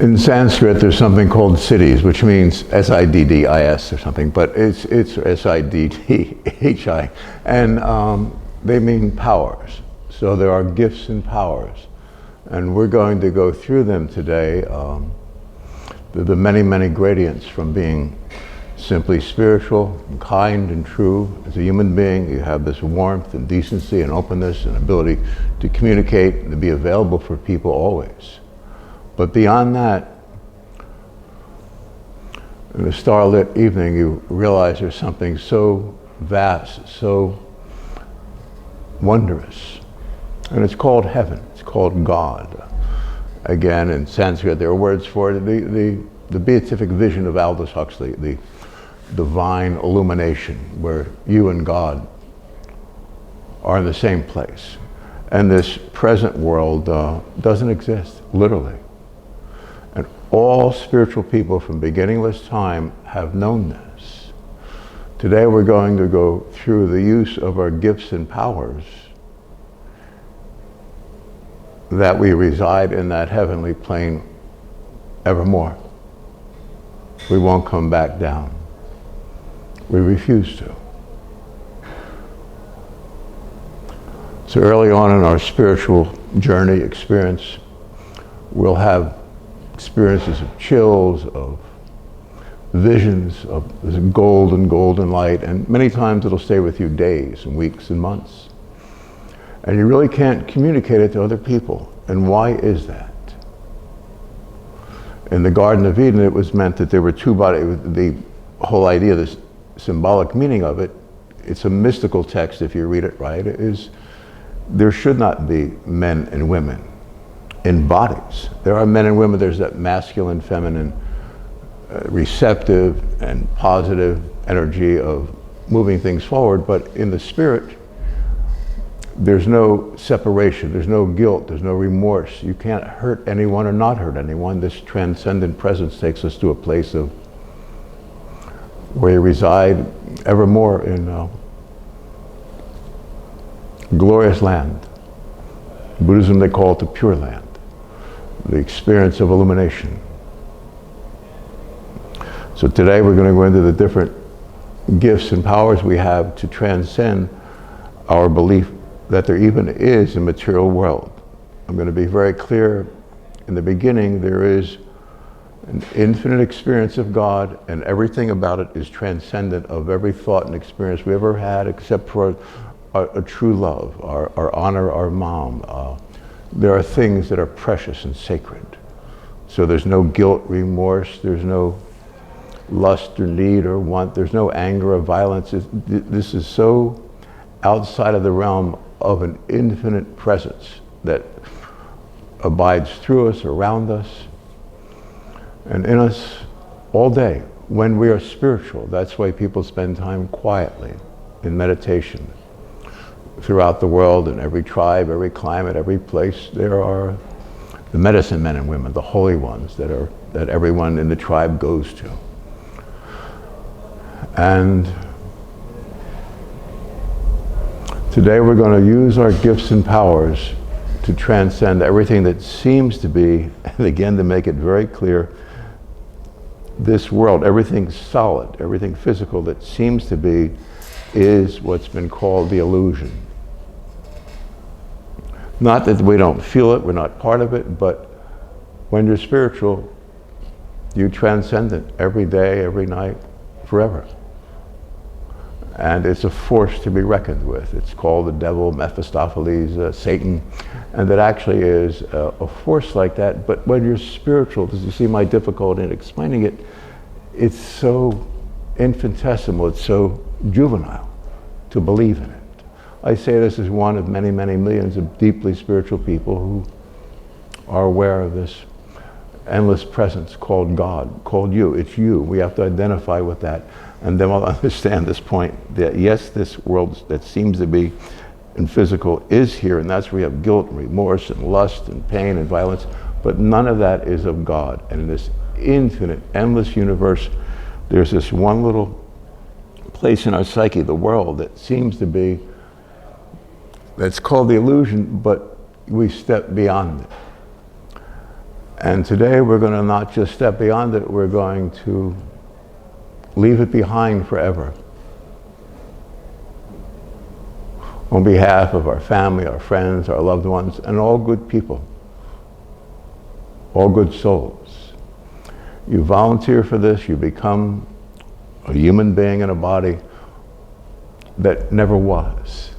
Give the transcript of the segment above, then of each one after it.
In Sanskrit, there's something called siddhis, which means S-I-D-D-I-S or something, but it's S-I-D-D-H-I, and they mean powers. So there are gifts and powers, and we're going to go through them today. The many, many gradients from being simply spiritual, and kind and true. As a human being, you have this warmth and decency and openness and ability to communicate and to be available for people always. But beyond that, in a starlit evening, you realize there's something so vast, so wondrous. And it's called heaven, it's called God. Again, in Sanskrit, there are words for it. The beatific vision of Aldous Huxley, the divine illumination, where you and God are in the same place. And this present world doesn't exist, literally. And all spiritual people from beginningless time have known this. Today we're going to go through the use of our gifts and powers that we reside in that heavenly plane evermore. We won't come back down. We refuse to. So early on in our spiritual journey experience, we'll have experiences of chills, of visions, of this golden light, and many times it'll stay with you days and weeks and months. And you really can't communicate it to other people. And why is that? In the Garden of Eden, it was meant that there were two bodies. The whole idea, this symbolic meaning of it, it's a mystical text if you read it right, is there should not be men and women in bodies. There are men and women, there's that masculine, feminine, receptive and positive energy of moving things forward, but in the spirit, there's no separation, there's no guilt, there's no remorse. You can't hurt anyone or not hurt anyone. This transcendent presence takes us to a place of where you reside evermore in glorious land. In Buddhism, they call it the Pure Land, the experience of illumination. So today we're going to go into the different gifts and powers we have to transcend our belief that there even is a material world. I'm going to be very clear. In the beginning, there is an infinite experience of God, and everything about it is transcendent of every thought and experience we ever had, except for a true love, our honor, our mom. There are things that are precious and sacred. So there's no guilt, remorse, there's no lust or need or want, there's no anger or violence. This is so outside of the realm of an infinite presence that abides through us, around us, and in us all day when we are spiritual. That's why people spend time quietly in meditation. Throughout the world, in every tribe, every climate, every place, there are the medicine men and women, the holy ones that everyone in the tribe goes to. And today we're going to use our gifts and powers to transcend everything that seems to be, and again to make it very clear, this world, everything solid, everything physical that seems to be, is what's been called the illusion. Not that we don't feel it, we're not part of it, but when you're spiritual, you transcend it every day, every night, forever. And it's a force to be reckoned with. It's called the devil, Mephistopheles, Satan, and that actually is a force like that. But when you're spiritual, as you see my difficulty in explaining it, it's so infinitesimal, it's so juvenile to believe in it. I say this as one of many, many millions of deeply spiritual people who are aware of this endless presence called God, called you. It's you. We have to identify with that. And then we'll understand this point that yes, this world that seems to be in physical is here, and that's where we have guilt and remorse and lust and pain and violence, but none of that is of God. And in this infinite, endless universe, there's this one little place in our psyche, the world, that seems to be, that's called the illusion, but we step beyond it. And today we're going to not just step beyond it, we're going to leave it behind forever. On behalf of our family, our friends, our loved ones, and all good people, all good souls. You volunteer for this, you become a human being in a body that never was.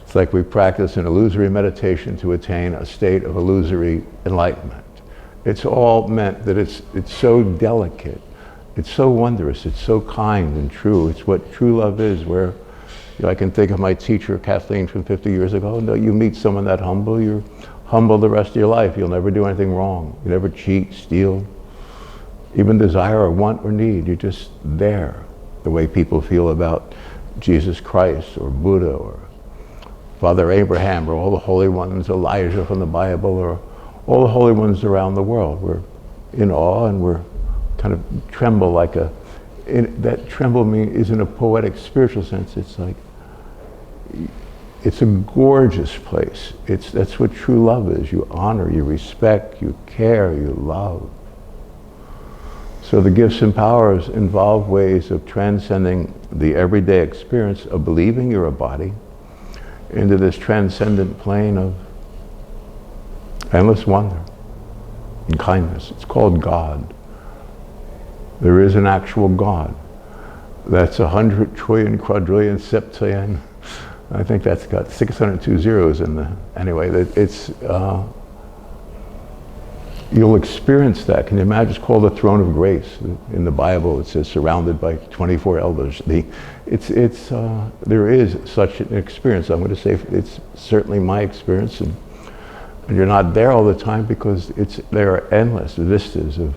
It's like we practice an illusory meditation to attain a state of illusory enlightenment. It's all meant that it's so delicate, it's so wondrous, it's so kind and true. It's what true love is, where I can think of my teacher, Kathleen, from 50 years ago. No, you meet someone that humble, you're humble the rest of your life. You'll never do anything wrong. You never cheat, steal, even desire or want or need. You're just there. The way people feel about Jesus Christ or Buddha or Father Abraham or all the holy ones, Elijah from the Bible, or all the holy ones around the world. We're in awe and we're kind of tremble like that tremble is in a poetic, spiritual sense. It's like, it's a gorgeous place. That's what true love is. You honor, you respect, you care, you love. So the gifts and powers involve ways of transcending the everyday experience of believing you're a body into this transcendent plane of endless wonder and kindness. It's called God. There is an actual God. That's 100 trillion, quadrillion, septillion. I think that's got 602 zeros in the, anyway, it's, you'll experience that. Can you imagine? It's called the throne of grace. In the Bible, it says surrounded by 24 elders. There is such an experience. I'm going to say it's certainly my experience, and you're not there all the time because there are endless vistas of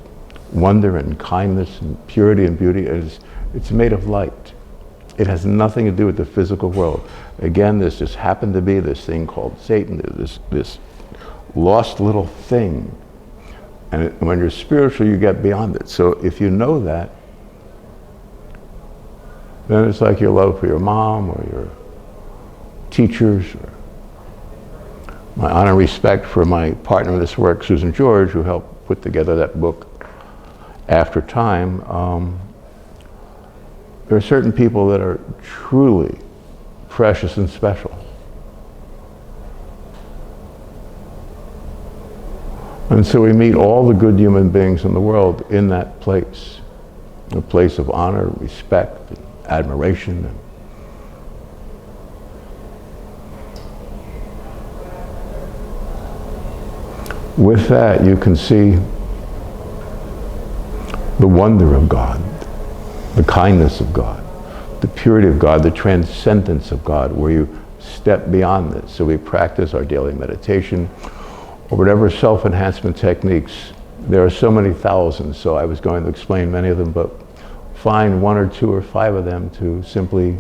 wonder and kindness and purity and beauty. It's made of light. It has nothing to do with the physical world. Again, this just happened to be this thing called Satan, this lost little thing. And when you're spiritual, you get beyond it. So if you know that, then it's like your love for your mom or your teachers, or my honor and respect for my partner in this work, Susan George, who helped put together that book, After Time. There are certain people that are truly precious and special. And so we meet all the good human beings in the world in that place, a place of honor, respect, and admiration. With that, you can see the wonder of God, the kindness of God, the purity of God, the transcendence of God, where you step beyond this. So we practice our daily meditation or whatever self-enhancement techniques. There are so many thousands, so I was going to explain many of them, but find 1 or 2 or 5 of them to simply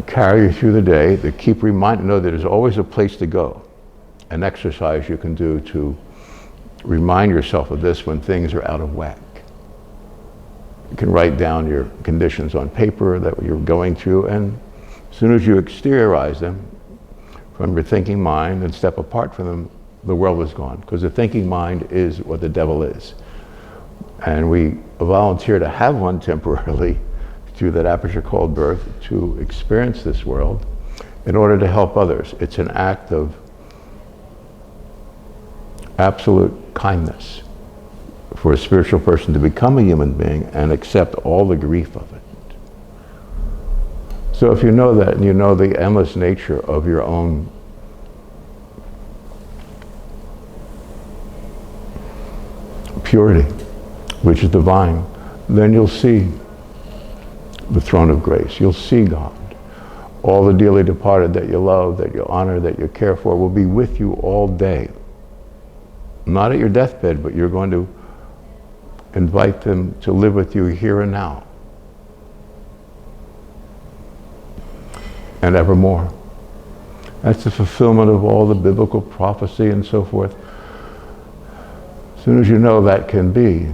carry you through the day, to keep reminding, know that there's always a place to go. An exercise you can do to remind yourself of this when things are out of whack. You can write down your conditions on paper that you're going through, and as soon as you exteriorize them from your thinking mind and step apart from them, the world is gone, because the thinking mind is what the devil is. And we volunteer to have one temporarily through that aperture called birth to experience this world in order to help others. It's an act of absolute kindness for a spiritual person to become a human being and accept all the grief of it. So if you know that, and you know the endless nature of your own purity, which is divine, then you'll see the throne of grace. You'll see God. All the dearly departed that you love, that you honor, that you care for will be with you all day. Not at your deathbed, but you're going to invite them to live with you here and now. And evermore. That's the fulfillment of all the biblical prophecy and so forth. As soon as you know that can be,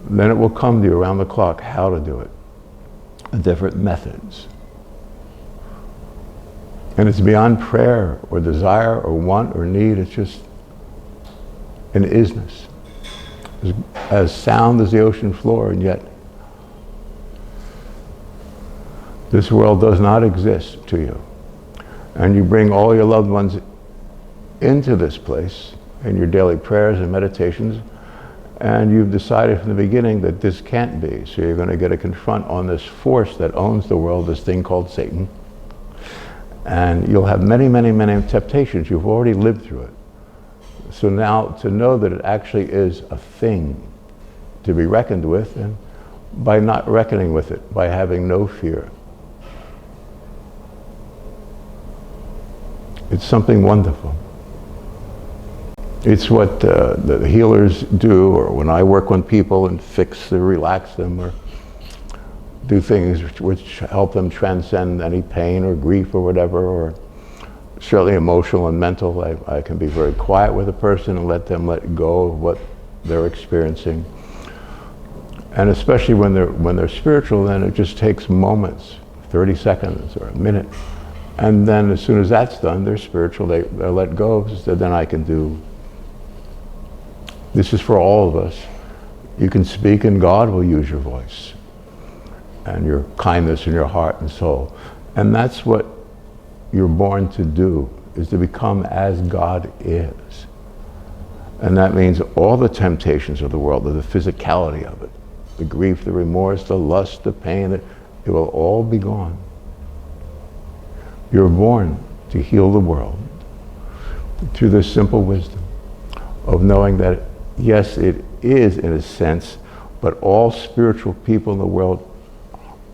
then it will come to you around the clock how to do it. Different methods. And it's beyond prayer or desire or want or need. It's just an isness, as sound as the ocean floor, and yet this world does not exist to you. And you bring all your loved ones into this place in your daily prayers and meditations, and you've decided from the beginning that this can't be. So you're going to get to confront on this force that owns the world, this thing called Satan. And you'll have many, many, many temptations. You've already lived through it. So now to know that it actually is a thing to be reckoned with, and by not reckoning with it, by having no fear, it's something wonderful. It's what the healers do, or when I work on people and fix or relax them, or do things which help them transcend any pain or grief or whatever, or certainly emotional and mental. I can be very quiet with a person and let them let go of what they're experiencing. And especially when they're spiritual, then it just takes moments, 30 seconds or a minute. And then as soon as that's done, they're spiritual, they're let go, so then I can do. This is for all of us. You can speak and God will use your voice and your kindness in your heart and soul. And that's what you're born to do, is to become as God is. And that means all the temptations of the world, the physicality of it, the grief, the remorse, the lust, the pain, it will all be gone. You're born to heal the world through this simple wisdom of knowing that, yes, it is in a sense, but all spiritual people in the world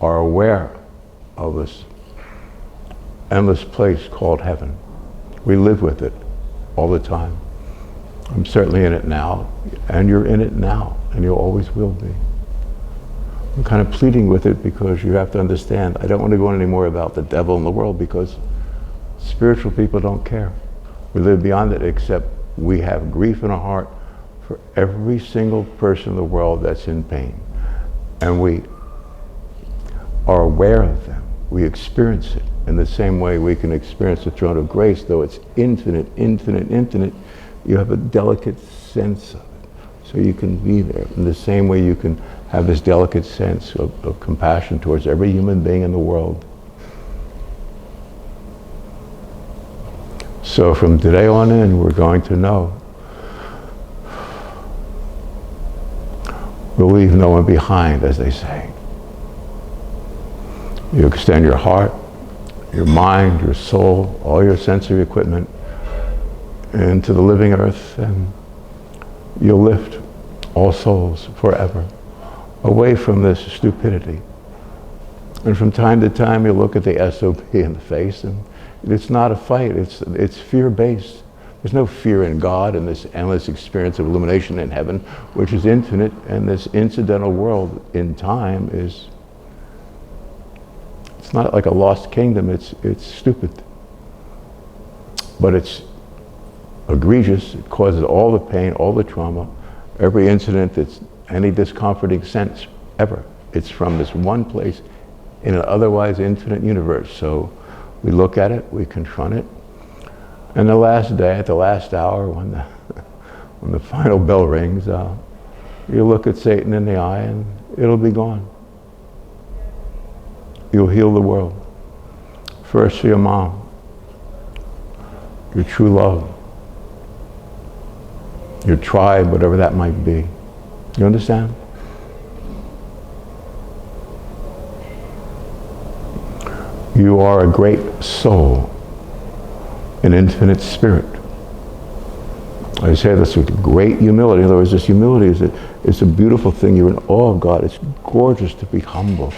are aware of this endless place called heaven. We live with it all the time. I'm certainly in it now, and you're in it now, and you always will be. I'm kind of pleading with it because you have to understand, I don't want to go on any more about the devil in the world, because spiritual people don't care. We live beyond it, except we have grief in our heart for every single person in the world that's in pain. And we are aware of them. We experience it in the same way we can experience the throne of grace, though it's infinite, infinite, infinite. You have a delicate sense of it. So you can be there. In the same way you can have this delicate sense of compassion towards every human being in the world. So from today on in, we're going to know. We'll leave no one behind, as they say. You extend your heart, your mind, your soul, all your sensory equipment into the living earth, and you'll lift all souls forever away from this stupidity. And from time to time, you look at the SOP in the face, and it's not a fight, it's fear-based. There's no fear in God and this endless experience of illumination in heaven, which is infinite, and this incidental world in time is, it's not like a lost kingdom, it's stupid. But it's egregious, it causes all the pain, all the trauma, every incident that's any discomforting sense ever. It's from this one place in an otherwise infinite universe. So we look at it, we confront it, and the last day, at the last hour, when the final bell rings, you look at Satan in the eye and it'll be gone. You'll heal the world. First for your mom, your true love, your tribe, whatever that might be. You understand? You are a great soul, an infinite spirit. I say this with great humility. In other words, this humility is a beautiful thing. You're in awe of God. It's gorgeous to be humble.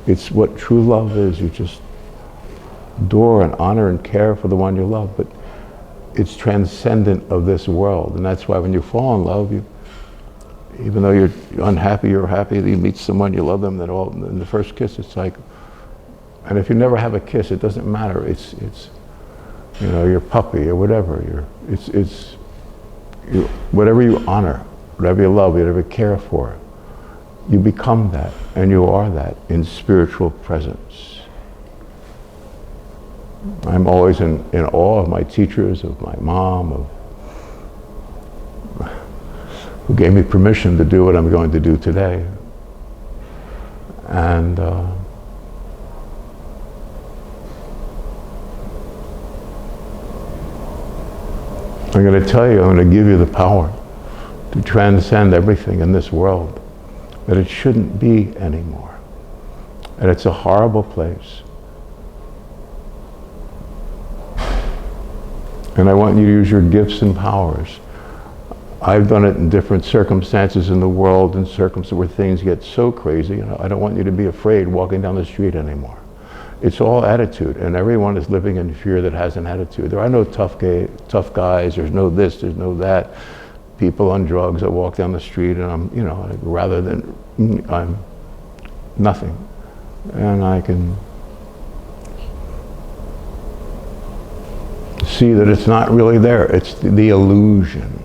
It's what true love is. You just adore and honor and care for the one you love, but it's transcendent of this world. And that's why when you fall in love, even though you're unhappy, you're happy. You meet someone, you love them, then in the first kiss, it's like, and if you never have a kiss, it doesn't matter. It's you know, your puppy or whatever. It's whatever you honor, whatever you love, whatever you care for, you become that, and you are that in spiritual presence. I'm always in awe of my teachers, of my mom, of who gave me permission to do what I'm going to do today. And I'm going to tell you, I'm going to give you the power to transcend everything in this world, that it shouldn't be anymore. And it's a horrible place. And I want you to use your gifts and powers. I've done it in different circumstances in the world, in circumstances where things get so crazy. You know, I don't want you to be afraid walking down the street anymore. It's all attitude, and everyone is living in fear that has an attitude. There are no tough guys, there's no this, there's no that. People on drugs that walk down the street, and I'm, you know, rather than, I'm nothing. And I can see that it's not really there. It's the illusion.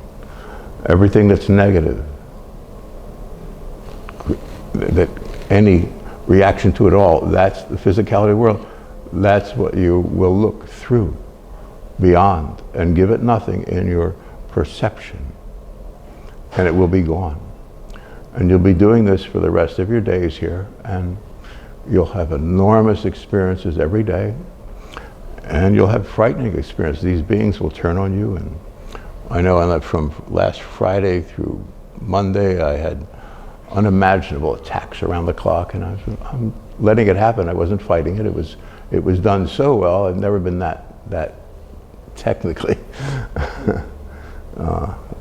Everything that's negative, that any reaction to it all, that's the physicality world. That's what you will look through, beyond, and give it nothing in your perception. And it will be gone. And you'll be doing this for the rest of your days here, and you'll have enormous experiences every day, and you'll have frightening experiences. These beings will turn on you, and I know from last Friday through Monday, I had unimaginable attacks around the clock, and I'm letting it happen. I wasn't fighting it. It was done so well. I've never been that technically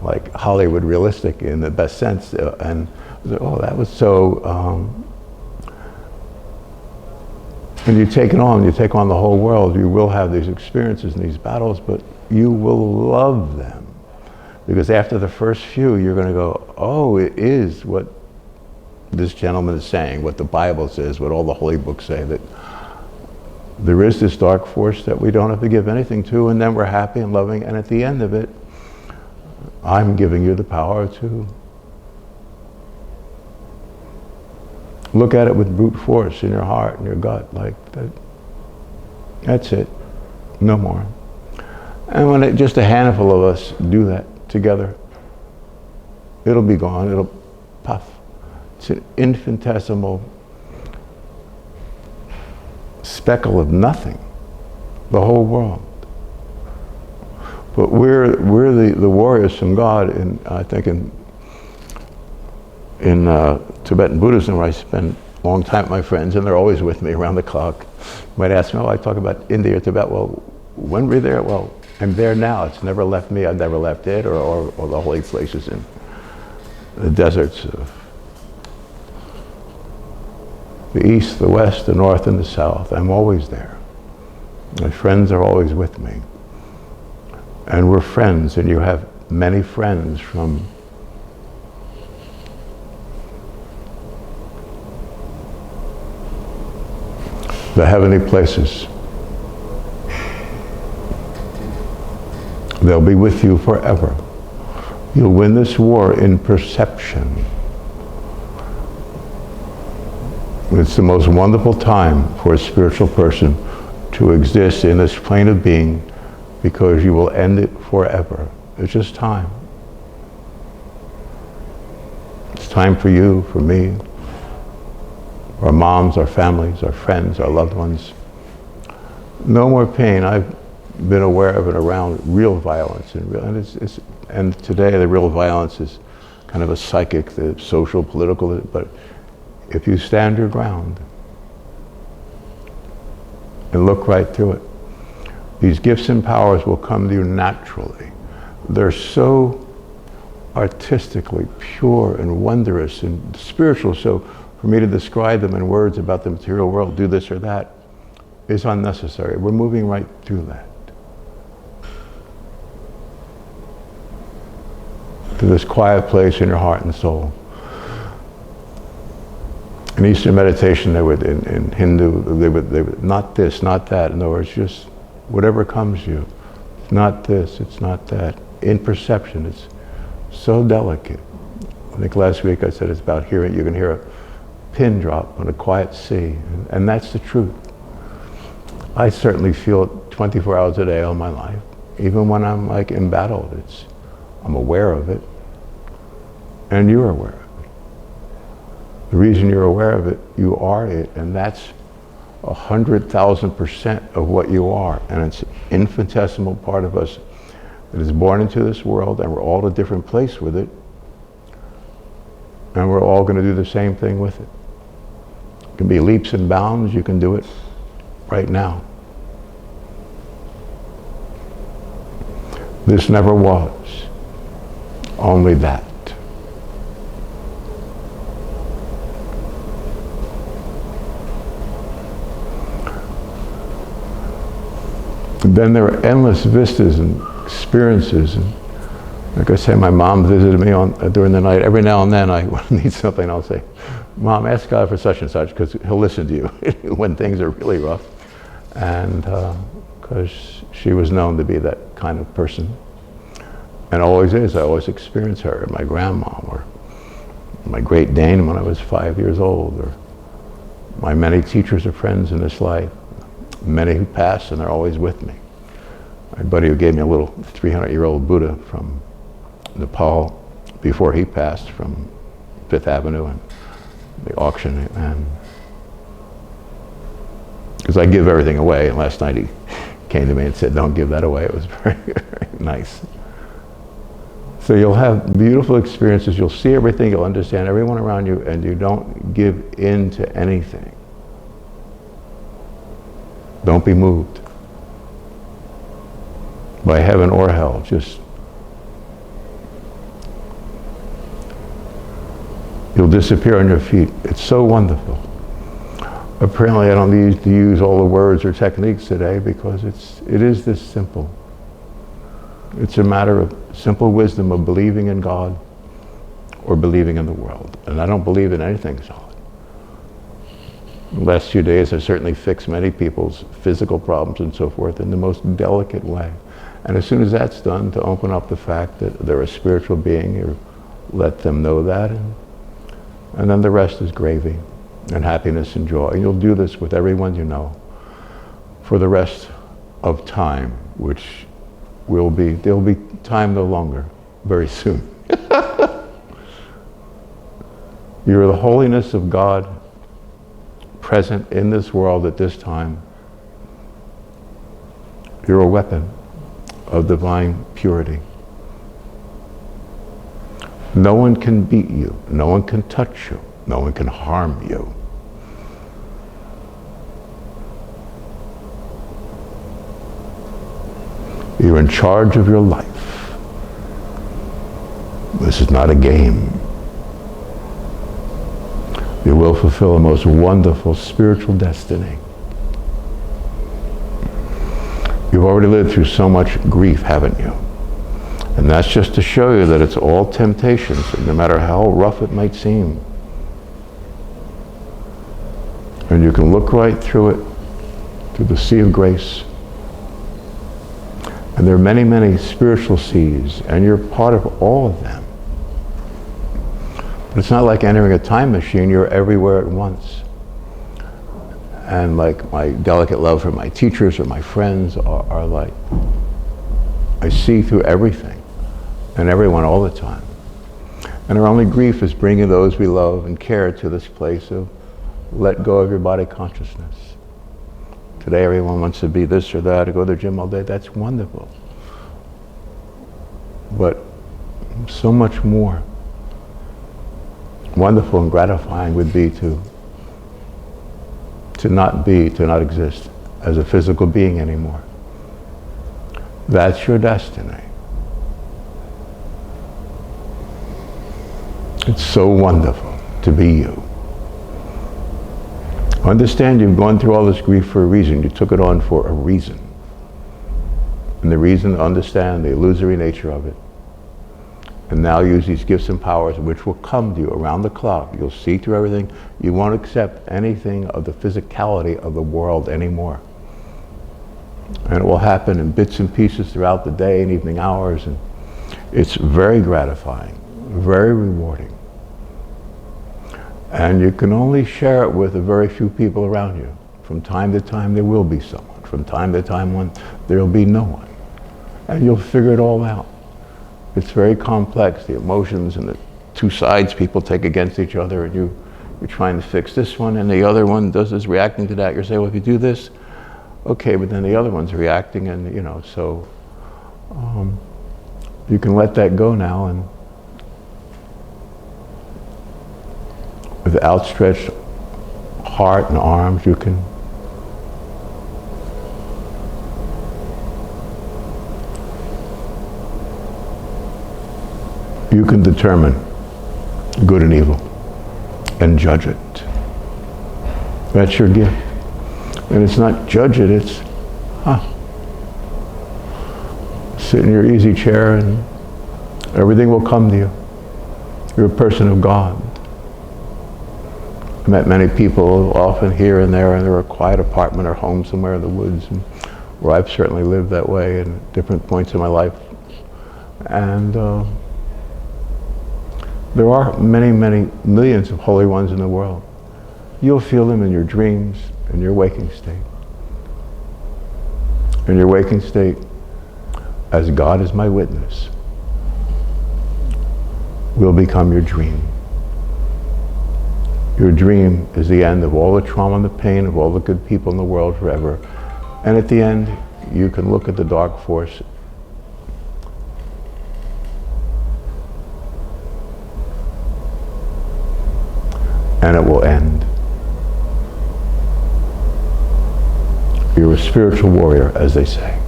like Hollywood realistic in the best sense. And I was like, oh, that was so. When you take on the whole world, you will have these experiences and these battles, but you will love them. Because after the first few, you're going to go, oh, it is what this gentleman is saying, what the Bible says, what all the holy books say, that there is this dark force that we don't have to give anything to, and then we're happy and loving, and at the end of it, I'm giving you the power to look at it with brute force in your heart and your gut, like that. That's it, no more. And when just a handful of us do that together, it'll be gone, it'll puff. It's an infinitesimal speckle of nothing, the whole world. But we're the warriors from God, and I think in Tibetan Buddhism, where I spend a long time with my friends, and they're always with me around the clock. You might ask me, oh, I talk about India or Tibet. Well, when were you there? Well, I'm there now. It's never left me. I've never left it, or the holy places in the deserts of the east, the west, the north, and the south. I'm always there. My friends are always with me. And we're friends, and you have many friends from the heavenly places. They'll be with you forever. You'll win this war in perception. It's the most wonderful time for a spiritual person to exist in this plane of being, because you will end it forever. It's just time. It's time for you, for me, our moms, our families, our friends, our loved ones. No more pain. I've been aware of it around real violence, and today the real violence is kind of a psychic, the social, political, but if you stand your ground and look right through it, these gifts and powers will come to you naturally. They're so artistically pure and wondrous and spiritual, so for me to describe them in words about the material world, do this or that, is unnecessary. We're moving right through that. To this quiet place in your heart and soul. In Eastern meditation, in Hindu, they would not this, not that. In other words, just whatever comes to you. It's not this, it's not that. In perception, it's so delicate. I think last week I said it's about hearing. You can hear a pin drop on a quiet sea, and that's the truth. I certainly feel it 24 hours a day all my life. Even when I'm like embattled, I'm aware of it. And you're aware of it. The reason you're aware of it, you are it, and that's 100,000% of what you are. And it's an infinitesimal part of us that is born into this world, and we're all at a different place with it. And we're all going to do the same thing with it. It can be leaps and bounds. You can do it right now. This never was. Only that. Then there are endless vistas and experiences. And like I say, my mom visited me during the night. Every now and then I need something, I'll say, Mom, ask God for such and such, because he'll listen to you when things are really rough. And because she was known to be that kind of person. And always is. I always experience her, my grandma, or my Great Dane when I was 5 years old, or my many teachers or friends in this life. Many who pass, and they're always with me. My buddy who gave me a little 300-year-old Buddha from Nepal before he passed, from Fifth Avenue and the auction, and because I give everything away, and last night he came to me and said, don't give that away. It was very, very nice. So you'll have beautiful experiences, you'll see everything, you'll understand everyone around you, and you don't give in to anything. Don't be moved by heaven or hell. Just, you'll disappear on your feet. It's so wonderful. Apparently I don't need to use all the words or techniques today, because it is this simple. It's a matter of simple wisdom of believing in God or believing in the world. And I don't believe in anything solid. The last few days I've certainly fixed many people's physical problems and so forth in the most delicate way. And as soon as that's done, to open up the fact that they're a spiritual being, you let them know that, and then the rest is gravy and happiness and joy. And you'll do this with everyone you know for the rest of time, which there'll be time no longer, very soon. You're the holiness of God present in this world at this time. You're a weapon of divine purity. No one can beat you. No one can touch you. No one can harm you. You're in charge of your life. This is not a game. You will fulfill a most wonderful spiritual destiny. You've already lived through so much grief, haven't you? And that's just to show you that it's all temptations, no matter how rough it might seem. And you can look right through it, through the sea of grace. And there are many, many spiritual seas, and you're part of all of them. But it's not like entering a time machine, you're everywhere at once. And like my delicate love for my teachers or my friends are like, I see through everything and everyone all the time. And our only grief is bringing those we love and care to this place of let go of your body consciousness. Today everyone wants to be this or that, to go to the gym all day. That's wonderful. But so much more wonderful and gratifying would be to not exist as a physical being anymore. That's your destiny. It's so wonderful to be you. Understand you've gone through all this grief for a reason. You took it on for a reason. And the reason, understand the illusory nature of it. And now use these gifts and powers which will come to you around the clock. You'll see through everything. You won't accept anything of the physicality of the world anymore. And it will happen in bits and pieces throughout the day and evening hours. And it's very gratifying, very rewarding. And you can only share it with a very few people around you. From time to time there will be someone. From time to time there will be no one. And you'll figure it all out. It's very complex, the emotions and the two sides people take against each other, and you're trying to fix this one, and the other one is reacting to that. You're saying, well, if you do this, okay, but then the other one's reacting, and so you can let that go now, and with outstretched heart and arms, you can determine good and evil and judge it. That's your gift. And it's not judge it, it's sit in your easy chair and everything will come to you. You're a person of God. I met many people, often here and there, in a quiet apartment or home somewhere in the woods, and where I've certainly lived that way in different points in my life. And there are many, many millions of holy ones in the world. You'll feel them in your dreams, in your waking state. In your waking state, as God is my witness, will become your dream. Your dream is the end of all the trauma and the pain of all the good people in the world forever. And at the end, you can look at the dark force and it will end. You're a spiritual warrior, as they say.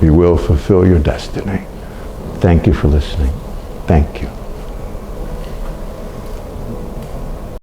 You will fulfill your destiny. Thank you for listening. Thank you.